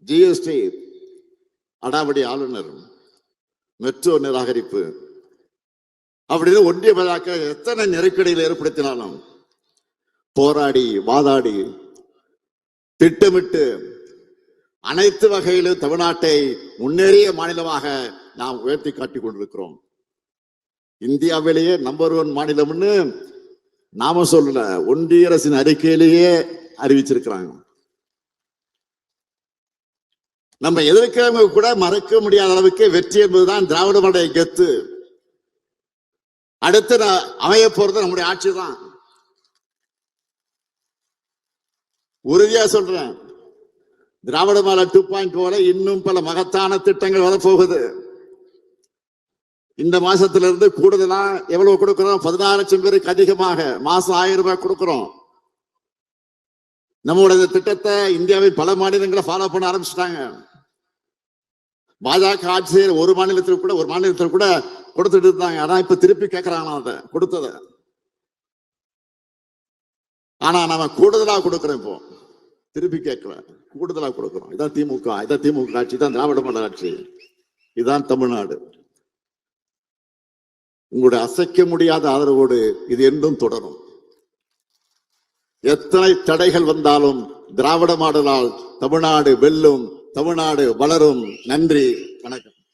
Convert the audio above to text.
GST அடாவடி ஆளுநர், metro நிராகரிப்பு அப்படின்னு ஒன்றிய பாஜக எத்தனை நெருக்கடியில் ஏற்படுத்தினாலும் போராடி வாதாடி திட்டமிட்டு அனைத்து வகையிலும் தமிழ்நாட்டை முன்னேறிய மாநிலமாக நாம் உயர்த்தி காட்டிக் கொண்டிருக்கிறோம். இந்தியாவிலேயே நம்பர் 1 மாநிலம்னு நாம சொல்லல, ஒன்றிய அரசின் அறிக்கையிலேயே அறிவிச்சிருக்கிறாங்க. நம்ம எதிர்க்கிறவங்க கூட மறக்க முடியாத அளவுக்கு வெற்றி என்பதுதான் திராவிட மாடல் கெத்து. அடுத்து அமைய போறது நம்முடைய ஆட்சி தான். உறுதியா சொல்றேன், திராவிட மாடல் 2.0 இன்னும் பல மகத்தான திட்டங்கள் வரப்போகுது. இந்த மாசத்துல இருந்து கூடுதலா எவ்வளவு கொடுக்கிறோம்? 16 லட்சம் பேருக்கு அதிகமாக மாசம் 1000 ரூபாய் கொடுக்கிறோம். நம்முடைய திட்டத்தை இந்தியாவின் பல மாநிலங்களை ஃபாலோ பண்ண ஆரம்பிச்சுட்டாங்க. பாஜக ஆட்சியர் ஒரு மாநிலத்தில் கூட கொடுத்துட்டு இருந்தாங்க. ஆனா இப்ப திருப்பி கேட்கறாங்க அதை கொடுத்தத. ஆனா நாம கூடுதலா கொடுக்கிறோம். இப்போ திருப்பி கேட்கல, கூடுதலா கொடுக்கிறோம். இதான் திமுக ஆட்சி, தான் திராவிட மாடல் ஆட்சி, இதுதான் தமிழ்நாடு. உங்களுடைய அசைக்க முடியாத ஆதரவோடு இது என்றும் தொடரும். எத்தனை தடைகள் வந்தாலும் திராவிட மாடலால் தமிழ்நாடு வெல்லும், தமிழ்நாடு வளரும். நன்றி, வணக்கம்.